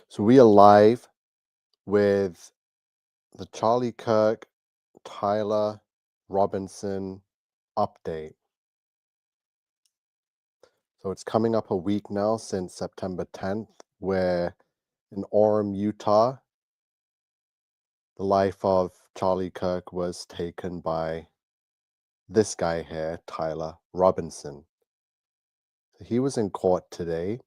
So we are live with the Charlie Kirk, Tyler Robinson update. So it's coming up a week now since September 10th, where in Orem, Utah, the life of Charlie Kirk was taken by this guy here, Tyler Robinson. So he was in court today.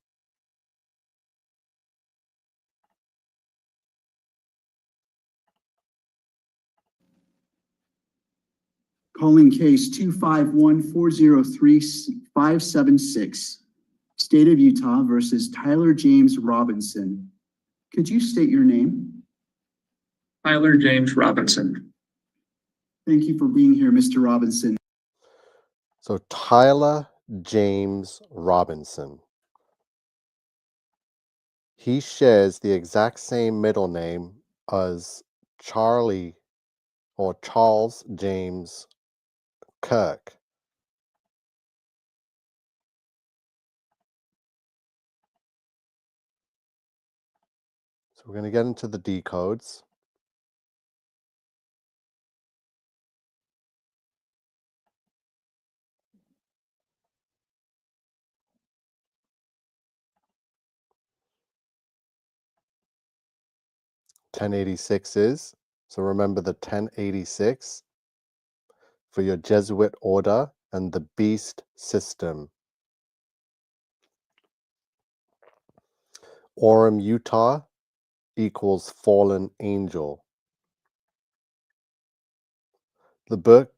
Calling case 251-403-576, State of Utah versus Tyler James Robinson. Could you state your name? Tyler James Robinson. Thank you for being here, Mr. Robinson. So Tyler James Robinson. He shares the exact same middle name as Charlie or Charles James Kirk. So we're going to get into the decodes. .1086 is, so remember the 1086 for your Jesuit order and the beast system. Orem, Utah equals fallen angel. The book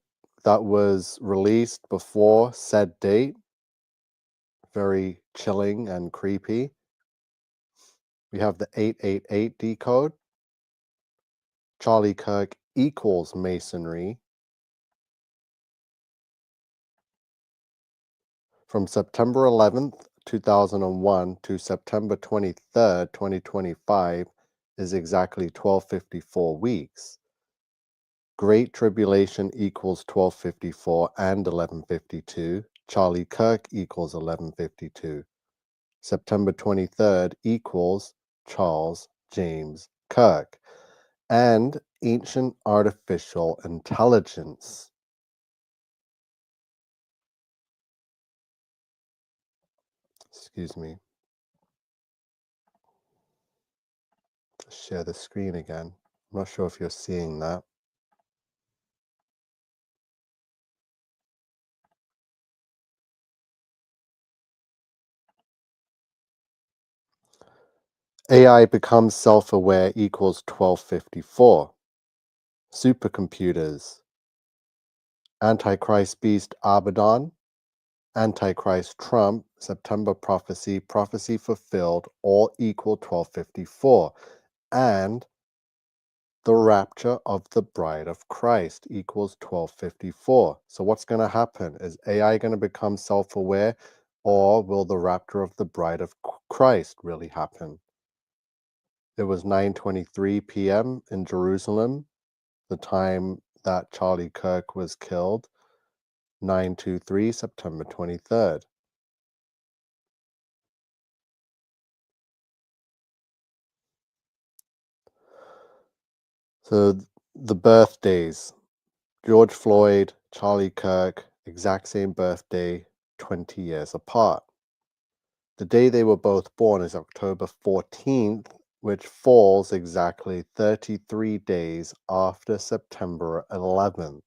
that was released before said date, very chilling and creepy. We have the 888 decode. Charlie Kirk equals masonry. From September 11th, 2001 to September 23rd, 2025 is exactly 1254 weeks. Great Tribulation equals 1254 and 1152. Charlie Kirk equals 1152. September 23rd equals Charles James Kirk. And ancient artificial intelligence. Excuse me. Share the screen again. I'm not sure if you're seeing that. AI becomes self-aware equals 1254. Supercomputers. Antichrist beast Abaddon. Antichrist Trump. September prophecy. Prophecy fulfilled. All equal 1254. And the rapture of the bride of Christ equals 1254. So what's going to happen? Is AI going to become self-aware, or will the rapture of the bride of Christ really happen? It was 9:23 p.m. in Jerusalem, the time that Charlie Kirk was killed, 923 September 23rd. So the birthdays, George Floyd, Charlie Kirk, exact same birthday, 20 years apart. The day they were both born is October 14th, which falls exactly 33 days after September 11th.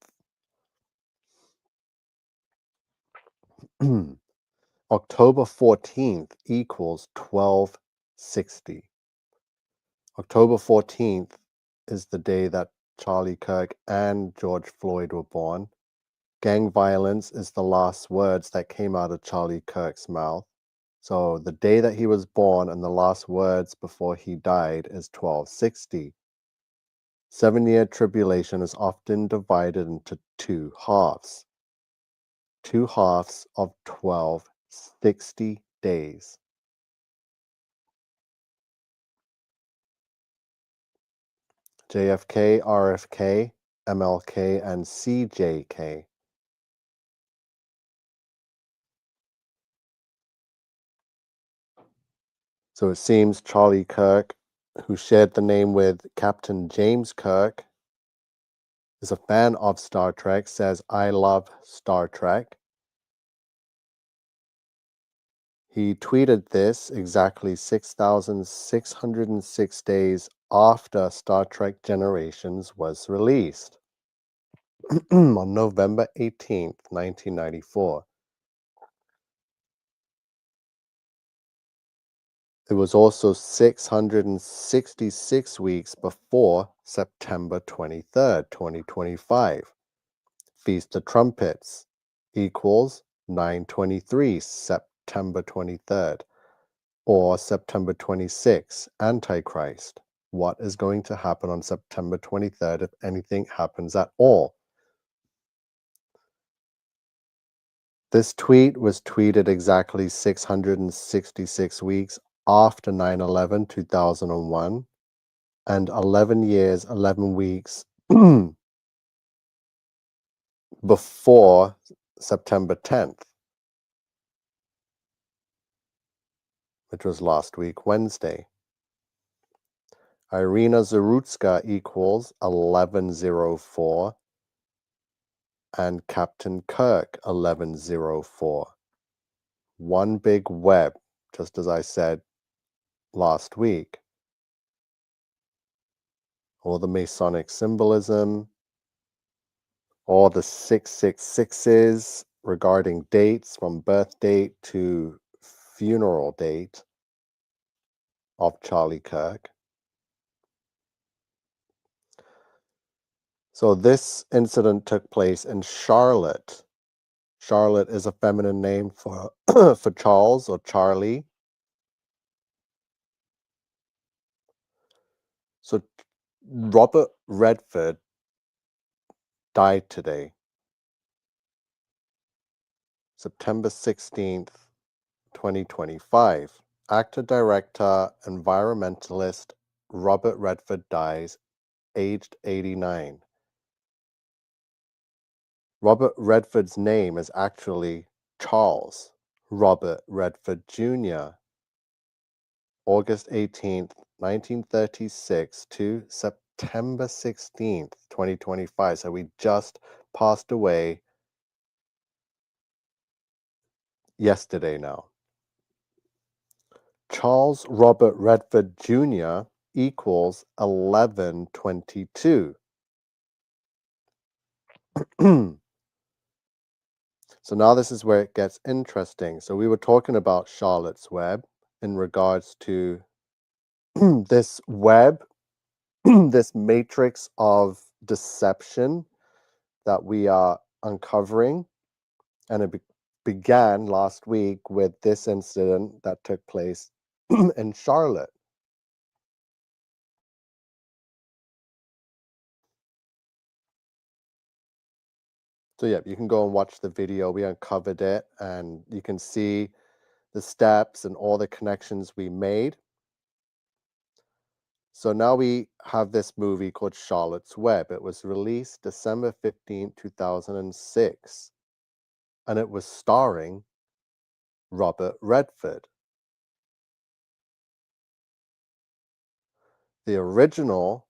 October 14th equals 1260. October 14th is the day that Charlie Kirk and George Floyd were born. Gang violence is the last words that came out of Charlie Kirk's mouth. So the day that he was born and the last words before he died is 1260. 7-year tribulation is often divided into two halves. Two halves of 1260 days. JFK, RFK, MLK, and CJK. So it seems Charlie Kirk who shared the name with Captain James Kirk, is a fan of Star Trek, says, "I love Star Trek." He tweeted this exactly 6,606 days after Star Trek Generations was released on November 18th, 1994. It was also 666 weeks before September 23rd, 2025. Feast the Trumpets equals 9/23, September 23rd, or September 26th, Antichrist. What is going to happen on September 23rd if anything happens at all? This tweet was tweeted exactly 666 weeks after 9/11, 2001, and 11 years, 11 weeks before September 10th, which was last week, Wednesday. Irina Zarutska equals 1104, and Captain Kirk 1104. One big web, just as I said last week. All the Masonic symbolism, all the 666s regarding dates from birth date to funeral date of Charlie Kirk. So this incident took place in Charlotte. Charlotte is a feminine name for for Charles or Charlie. So Robert Redford died today, September 16th, 2025. Actor, director, environmentalist Robert Redford dies, aged 89. Robert Redford's name is actually Charles Robert Redford Jr. August 18th, 1936 to September 16th, 2025. So we just passed away yesterday now. Charles Robert Redford Jr. equals 1122. So now this is where it gets interesting. So we were talking about Charlotte's Web in regards to this web, this matrix of deception that we are uncovering. And it began last week with this incident that took place in Charlotte. So yeah, you can go and watch the video. We uncovered it, and you can see the steps and all the connections we made. So now we have this movie called Charlotte's Web. It was released December 15, 2006, and it was starring Robert Redford. The original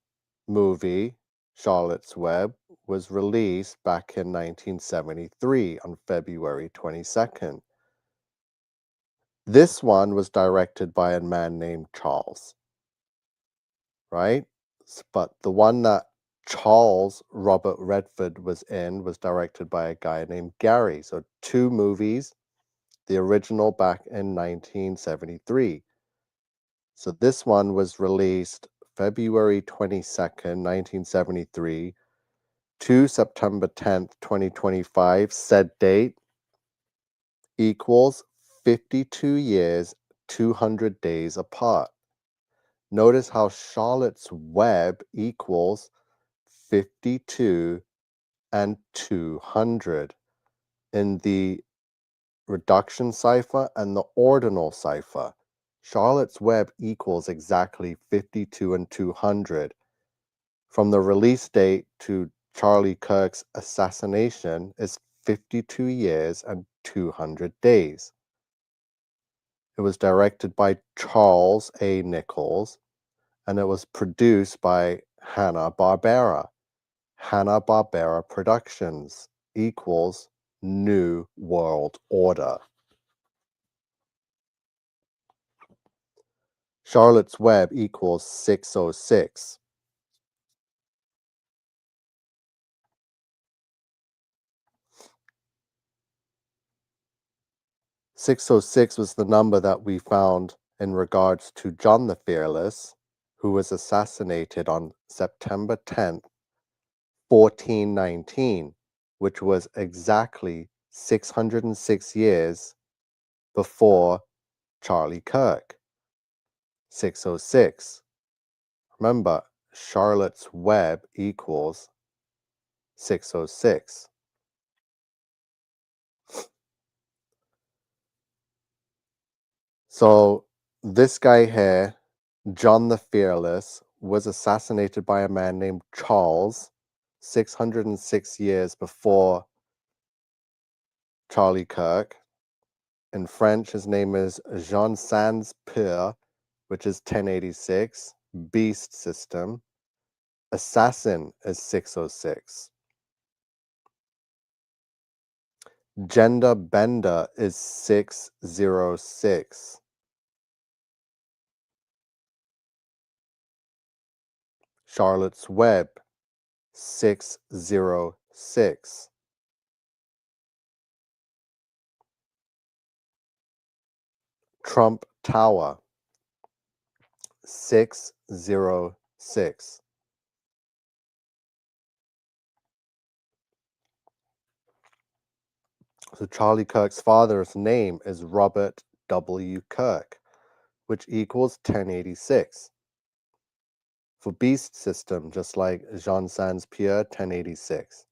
movie, Charlotte's Web, was released back in 1973 on February 22nd. This one was directed by a man named Charles, right? But the one that Charles Robert Redford was in was directed by a guy named Gary. So two movies, the original back in 1973. So this one was released February 22nd, 1973 to September 10th, 2025. Said date equals 52 years, 200 days apart. Notice how Charlotte's Web equals 52 and 200 in the reduction cipher and the ordinal cipher. Charlotte's Web equals exactly 52 and 200. From the release date to Charlie Kirk's assassination is 52 years and 200 days. It was directed by Charles A. Nichols and it was produced by Hanna-Barbera. Hanna-Barbera Productions equals New World Order. Charlotte's Web equals 606. "606 was the number that we found in regards to John the Fearless, who was assassinated on September 10th, 1419, which was exactly 606 years before Charlie Kirk. 606. Remember, Charlotte's Web equals 606. So this guy here, John the Fearless, was assassinated by a man named Charles 606 years before Charlie Kirk. In French, his name is Jean Sans Peur, which is 1086. Beast system. Assassin is 606. Gender bender is 606. Charlotte's Web 606. Trump Tower 606. So Charlie Kirk's father's name is Robert W. Kirk, which equals 1086. For beast system, just like Jean Sans Pierre, 1086.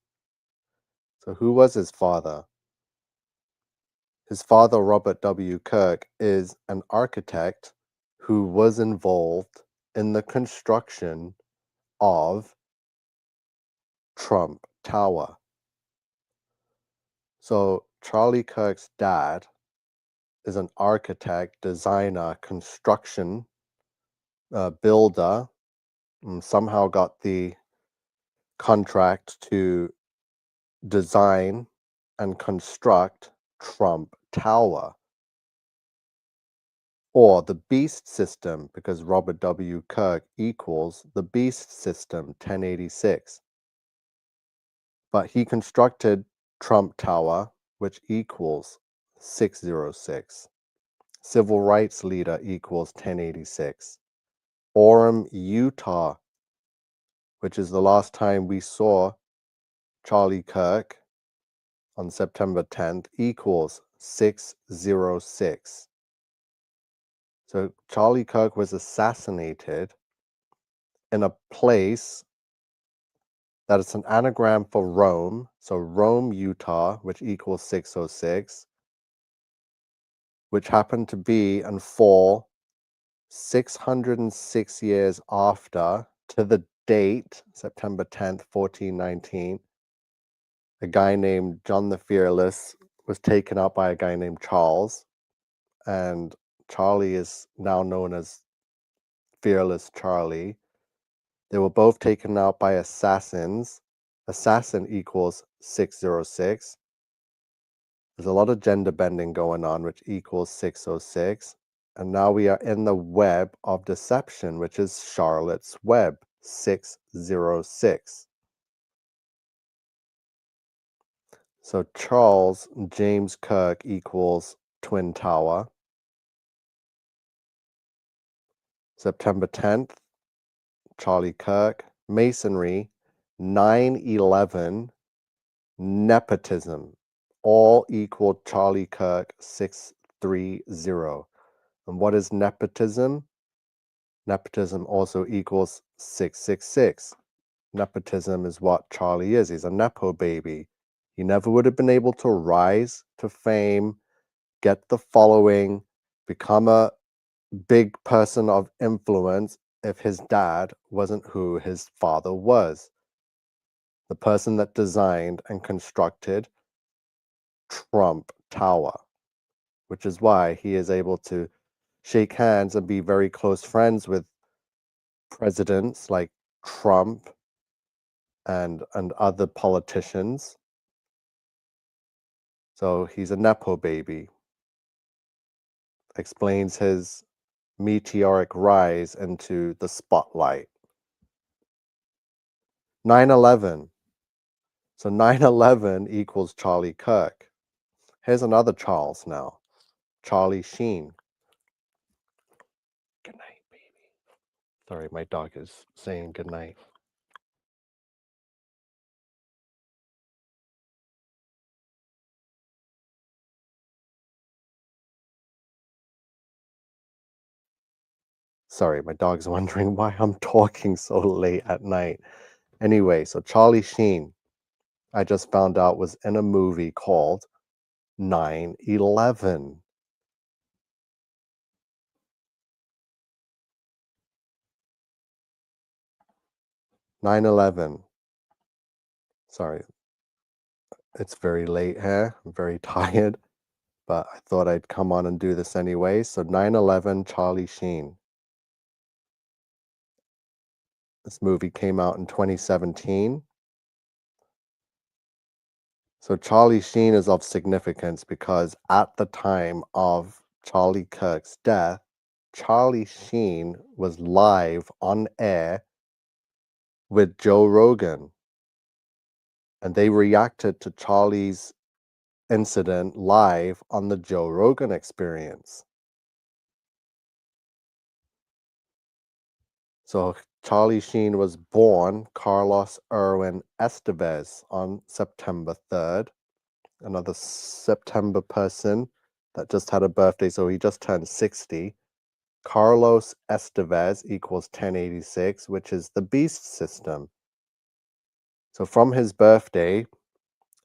So who was his father? His father, Robert W. Kirk, is an architect who was involved in the construction of Trump Tower. So Charlie Kirk's dad is an architect, designer, construction builder, and somehow got the contract to design and construct Trump Tower, or the Beast System, because Robert W. Kirk equals the Beast System, 1086. But he constructed Trump Tower, which equals 606. Civil rights leader equals 1086. Orem, Utah, which is the last time we saw Charlie Kirk on September 10th, equals 606. So Charlie Kirk was assassinated in a place that is an anagram for Rome. So Rome, Utah, which equals 606, which happened to be and fall 606 years after, to the date, September 10th, 1419, a guy named John the Fearless was taken out by a guy named Charles, and Charlie is now known as Fearless Charlie. They were both taken out by assassins. Assassin equals 606. There's a lot of gender bending going on, which equals 606. And now we are in the web of deception, which is Charlotte's Web, 606. So Charles James Kirk equals Twin Tower. September 10th, Charlie Kirk. Masonry, 9/11, nepotism, all equal Charlie Kirk, 630. And what is nepotism? Nepotism also equals 666. Nepotism is what Charlie is. He's a nepo baby. He never would have been able to rise to fame, get the following, become a big person of influence if his dad wasn't who his father was. The person that designed and constructed Trump Tower, which is why he is able to shake hands and be very close friends with presidents like Trump and other politicians. So he's a Nepo baby. Explains his meteoric rise into the spotlight. 9/11. So 9/11 equals Charlie Kirk. Here's another Charles now. Charlie Sheen. Good night, baby. Sorry, my dog is saying good night. Sorry, my dog's wondering why I'm talking so late at night. Anyway, so Charlie Sheen, I just found out, was in a movie called 9/11. Sorry, it's very late here. I'm very tired, but I thought I'd come on and do this anyway. So 9/11, Charlie Sheen. This movie came out in 2017. So Charlie Sheen is of significance because at the time of Charlie Kirk's death, Charlie Sheen was live on air with Joe Rogan. And they reacted to Charlie's incident live on the Joe Rogan Experience. So Charlie Sheen was born Carlos Erwin Estevez on September 3rd. Another September person that just had a birthday, so he just turned 60. Carlos Estevez equals 1086, which is the beast system. So from his birthday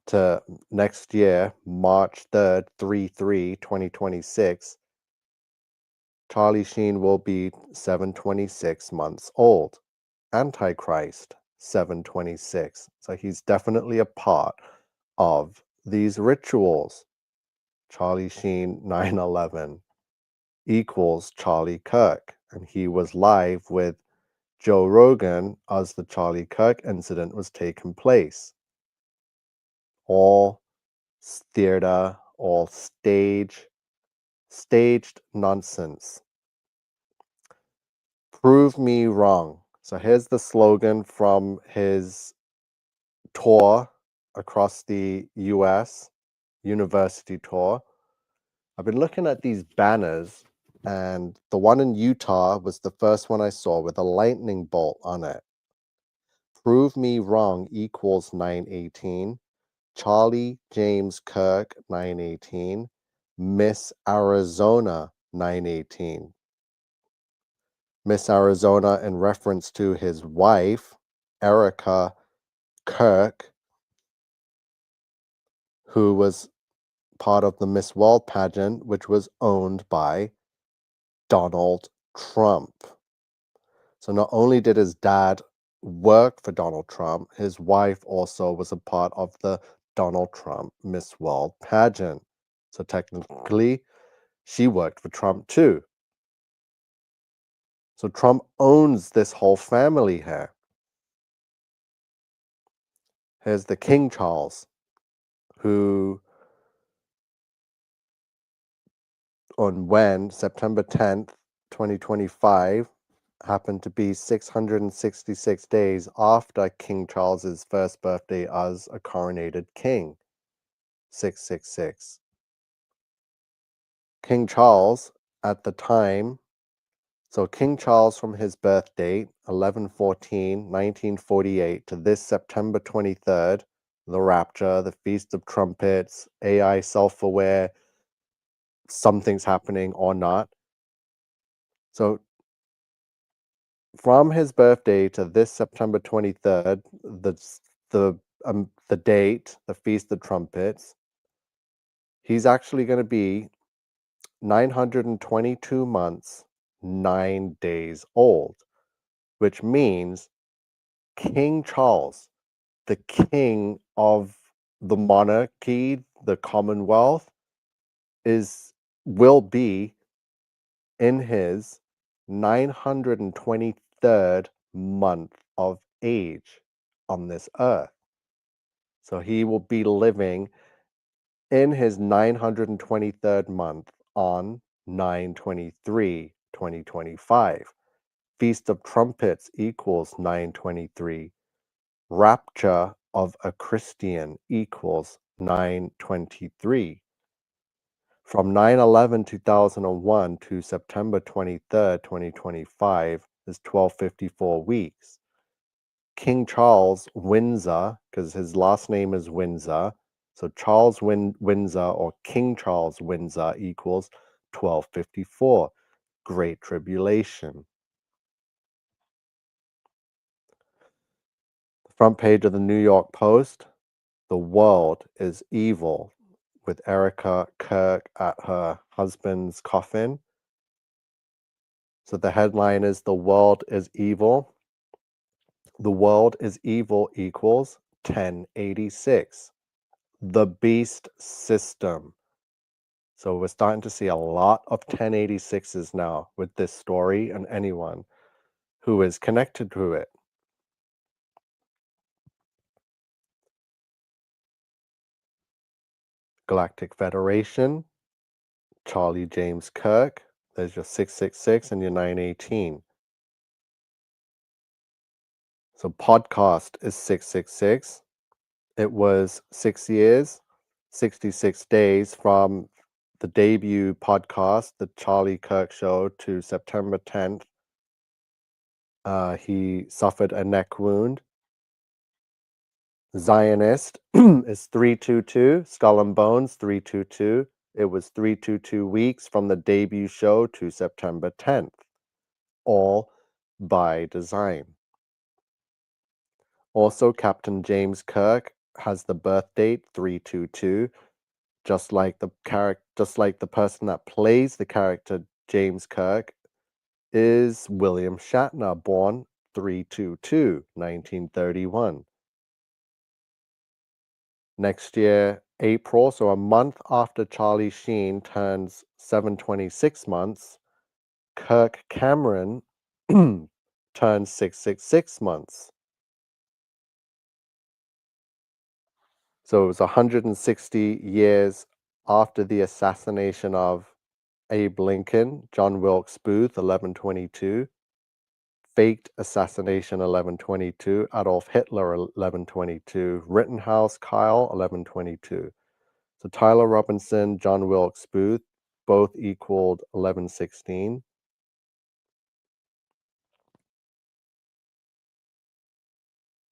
to next year, March 3rd, 2026, Charlie Sheen will be 726 months old. Antichrist, 726. So he's definitely a part of these rituals. Charlie Sheen 9/11 equals Charlie Kirk. And he was live with Joe Rogan as the Charlie Kirk incident was taking place. All theater, all staged nonsense. Prove me wrong. So here's the slogan from his tour across the US, university tour. I've been looking at these banners, and the one in Utah was the first one I saw with a lightning bolt on it. Prove me wrong equals 918. Charlie James Kirk 918. Miss Arizona 918. Miss Arizona in reference to his wife, Erica Kirk, who was part of the Miss World pageant, which was owned by Donald Trump. So not only did his dad work for Donald Trump, his wife also was a part of the Donald Trump Miss World pageant. So technically, she worked for Trump too. So Trump owns this whole family here. Here's the King Charles, who when September 10th, 2025, happened to be 666 days after King Charles's first birthday as a coronated king. 666. King Charles at the time, so King Charles from his birth date, 11/14/1948, to this September 23rd, the Rapture, the Feast of Trumpets, AI self-aware, something's happening or not. So from his birthday to this September 23rd, the date, the Feast of Trumpets, he's actually going to be 922 months, 9 days old, which means King Charles, the king of the monarchy, the Commonwealth, will be in his 923 23rd month of age on this earth. So he will be living in his 923rd month on 9/23/2025. Feast of Trumpets equals 9/23. Rapture of a Christian equals 9/23. From 9/11/2001 to September 23rd, 2025 is 1254 weeks. King Charles Windsor, because his last name is Windsor, so Charles Windsor or King Charles Windsor equals 1254. Great Tribulation. The front page of the New York Post, the world is evil, with Erica Kirk at her husband's coffin. So the headline is The World is Evil. The world is evil equals 1086. The beast system. So we're starting to see a lot of 1086s now with this story and anyone who is connected to it. Galactic Federation, Charlie James Kirk. There's your 666 and your 918. So podcast is 666. It was 6 years, 66 days from the debut podcast, The Charlie Kirk Show, to September 10th. He suffered a neck wound. Zionist is 322. Skull and Bones, 322. It was 322 weeks from the debut show to September 10th. All by design. Also, Captain James Kirk has the birth date 322, just like the person that plays the character James Kirk is William Shatner, born 322, 1931. Next year, April, so a month after Charlie Sheen turns 726 months, Kirk Cameron turns 666 months. So it was 160 years after the assassination of Abe Lincoln, John Wilkes Booth, 1122, faked assassination, 1122, Adolf Hitler, 1122, Rittenhouse, Kyle, 1122. So Tyler Robinson, John Wilkes Booth, both equaled 1116.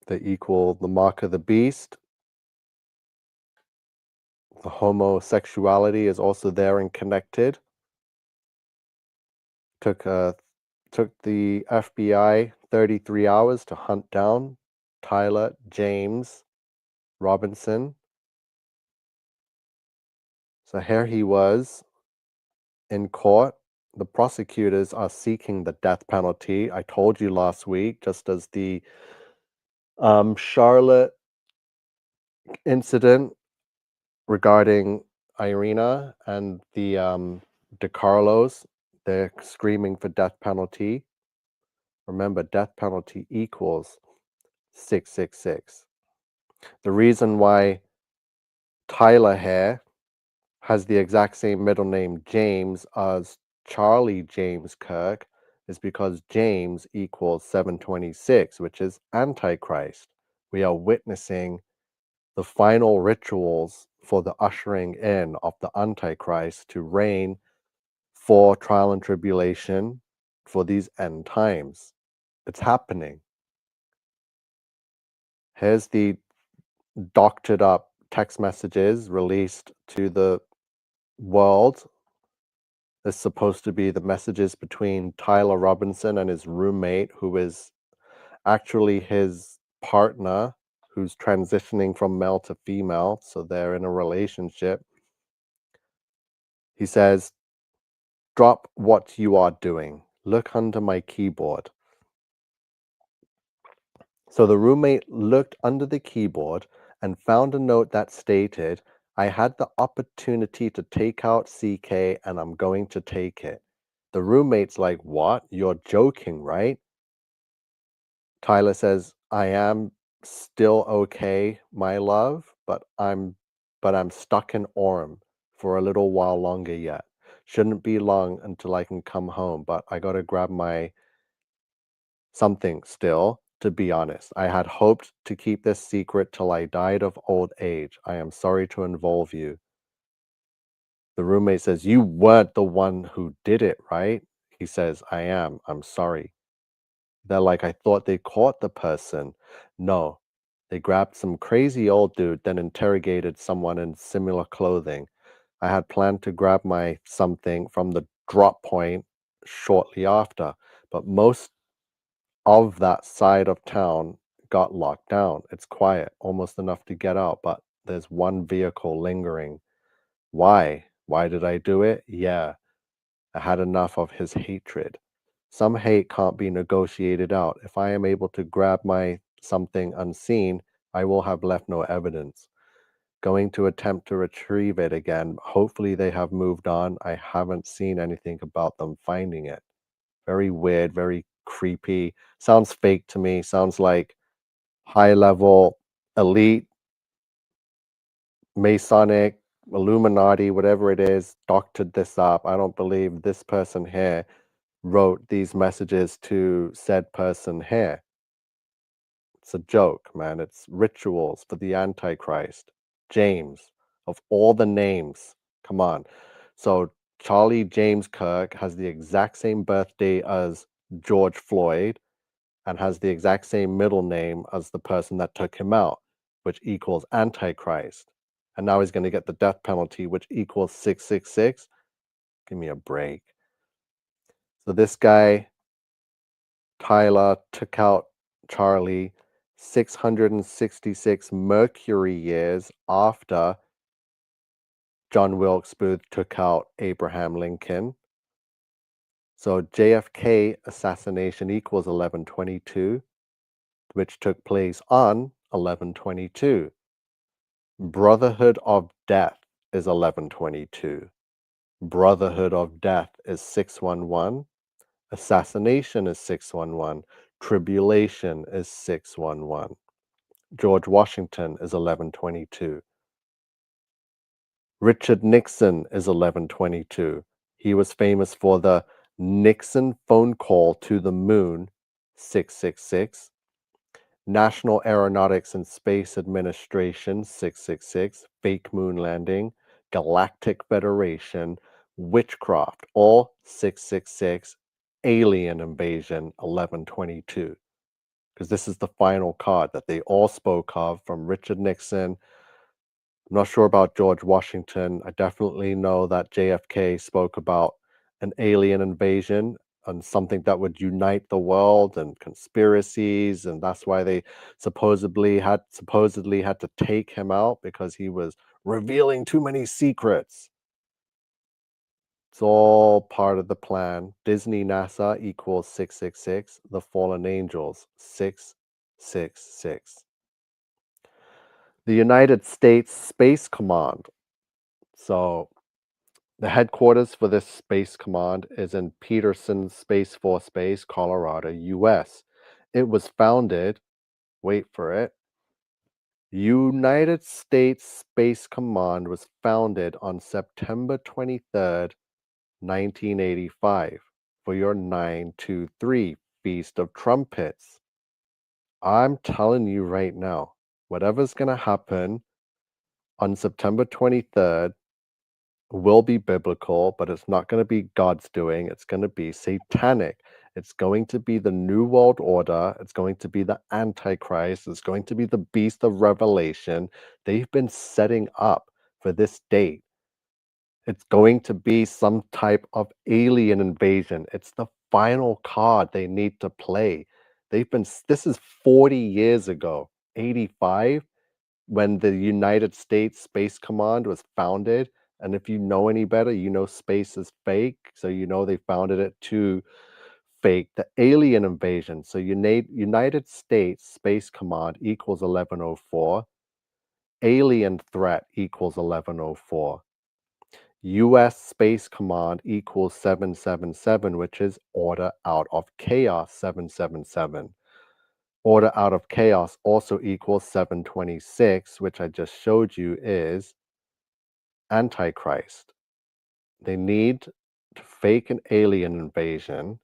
They equal the mark of the beast. The homosexuality is also there and connected. Took the FBI 33 hours to hunt down Tyler James Robinson. So here he was in court. The prosecutors are seeking the death penalty. I told you last week, just as the Charlotte incident regarding Irina and the DeCarlos, they're screaming for death penalty. Remember, death penalty equals 666. The reason why Tyler here has the exact same middle name James as Charlie James Kirk is because James equals 726, which is Antichrist. We are witnessing the final rituals for the ushering in of the Antichrist to reign for trial and tribulation for these end times. It's happening. Here's the doctored up text messages released to the world. Is supposed to be the messages between Tyler Robinson and his roommate, who is actually his partner, who's transitioning from male to female, so they're in a relationship. He says, "Drop what you are doing. Look under my keyboard." So the roommate looked under the keyboard and found a note that stated, "I had the opportunity to take out CK and I'm going to take it." The roommate's like, "What? You're joking, right?" Tyler says, I am still okay, my love, but I'm stuck in Orem for a little while longer yet. Shouldn't be long until I can come home, but I gotta grab my something still, to be honest. I had hoped to keep this secret till I died of old age. I am sorry to involve you. The roommate says, You weren't the one who did it, right? He says, I am. I'm sorry. They're like, I thought they caught the person. No, they grabbed some crazy old dude, then interrogated someone in similar clothing. I had planned to grab my something from the drop point shortly after, but most of that side of town got locked down. It's quiet, almost enough to get out, but there's one vehicle lingering. Why? Why did I do it? Yeah, I had enough of his hatred. Some hate can't be negotiated out. If I am able to grab my something unseen, I will have left no evidence. Going to attempt to retrieve it again. Hopefully, they have moved on. I haven't seen anything about them finding it. Very weird, very creepy. Sounds fake to me. Sounds like high level, elite, Masonic, Illuminati, whatever it is, doctored this up. I don't believe this person here wrote these messages to said person here. It's a joke, man. It's rituals for the Antichrist. James, of all the names, come on. So Charlie James Kirk has the exact same birthday as George Floyd and has the exact same middle name as the person that took him out, which equals Antichrist. And now he's going to get the death penalty, which equals 666. Give me a break. So this guy, Tyler, took out Charlie 666 Mercury years after John Wilkes Booth took out Abraham Lincoln. So JFK assassination equals 1122, which took place on 1122. Brotherhood of Death is 1122. Brotherhood of Death is 611. Assassination is 611. Tribulation is 611. George Washington is 1122. Richard Nixon is 1122. He was famous for the Nixon phone call to the moon, 666. National Aeronautics and Space Administration, 666. Fake moon landing. Galactic Federation. Witchcraft, all 666. Alien invasion, 1122. Because this is the final card that they all spoke of, from Richard Nixon. I'm not sure about George Washington. I definitely know that JFK spoke about an alien invasion and something that would unite the world and conspiracies, and that's why they supposedly had to take him out, because he was revealing too many secrets. It's all part of the plan. Disney NASA equals 666. The Fallen Angels, 666. The United States Space Command. So the headquarters for this Space Command is in Peterson Space Force Base, Colorado, US. It was founded, wait for it, United States Space Command was founded on September 23rd, 1985, for your 923 Feast of Trumpets. I'm telling you right now, whatever's going to happen on September 23rd will be biblical, but it's not going to be God's doing. It's going to be satanic. It's going to be the New World Order. It's going to be the Antichrist. It's going to be the beast of Revelation. They've been setting up for this date. It's going to be some type of alien invasion. It's the final card they need to play. This is 40 years ago, 85, when the United States Space Command was founded. And if you know any better, you know space is fake. So you know they founded it to fake the alien invasion. So United States Space Command equals 1104. Alien threat equals 1104. US Space Command equals 777, which is Order Out of Chaos 777. order out of chaos also equals 726, which I just showed you is Antichrist. They need to fake an alien invasion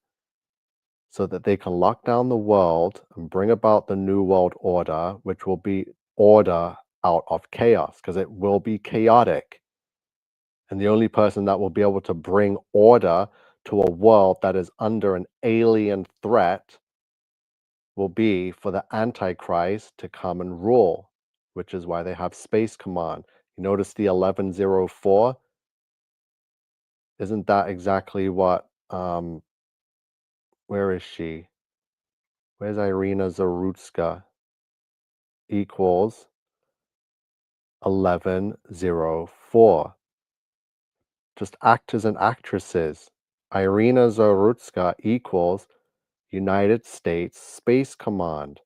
so that they can lock down the world and bring about the new world order, which will be order out of chaos, because it will be chaotic. And the only person that will be able to bring order to a world that is under an alien threat will be for the Antichrist to come and rule, which is why they have Space Command. You notice the 1104? Isn't that exactly what, where is she? Where's Irina Zarutska? Equals 1104. Just actors and actresses. Irina Zarutska equals United States Space Command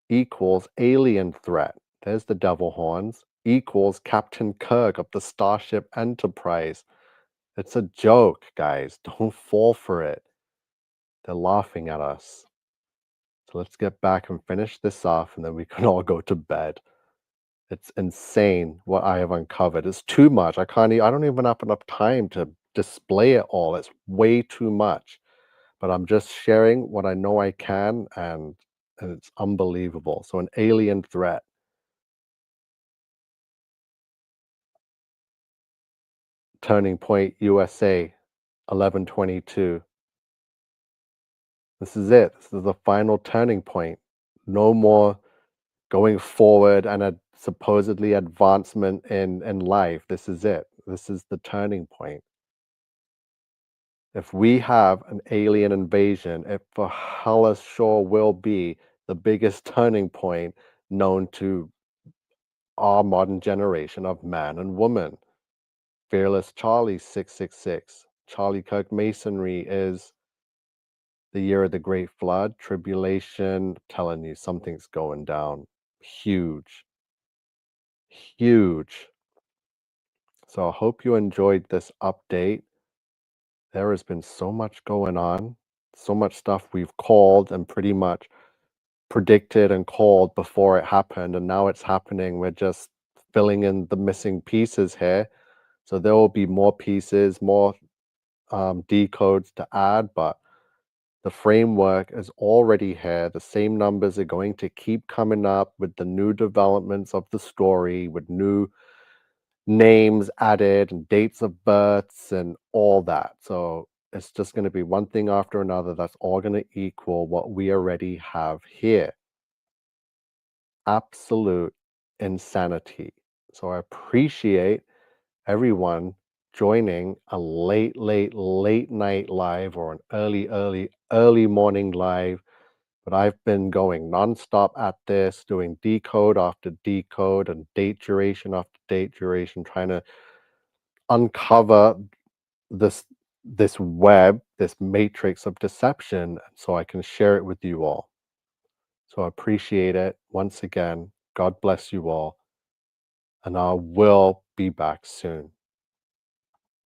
equals alien threat. There's the devil horns. Equals Captain Kirk of the Starship Enterprise. It's a joke, guys. Don't fall for it. They're laughing at us. So let's get back and finish this off, and then we can all go to bed. It's insane what I have uncovered. It's too much. I don't even have enough time to display it all. It's way too much. But I'm just sharing what I know I can, and it's unbelievable. So an alien threat. Turning point USA 1122. This is it. This is the final turning point. No more going forward and a supposedly advancement in life. This is it. This is the turning point. If we have an alien invasion, it for hella sure will be the biggest turning point known to our modern generation of man and woman. Fearless Charlie 666. Charlie Kirk Masonry is the year of the great flood, tribulation. Telling you, something's going down. Huge. Huge. So I hope you enjoyed this update. There has been so much going on, so much stuff we've called and pretty much predicted and called before it happened, and now it's happening. We're just filling in the missing pieces here. So there will be more pieces, more decodes to add, but the framework is already here. The same numbers are going to keep coming up with the new developments of the story, with new names added and dates of births and all that. So it's just going to be one thing after another. That's all going to equal what we already have here. Absolute insanity. So I appreciate everyone joining a late night live or an early morning live. But I've been going nonstop at this, doing decode after decode and date duration after date duration, trying to uncover this web, this matrix of deception, so I can share it with you all. So I appreciate it. Once again, God bless you all, and I will be back soon.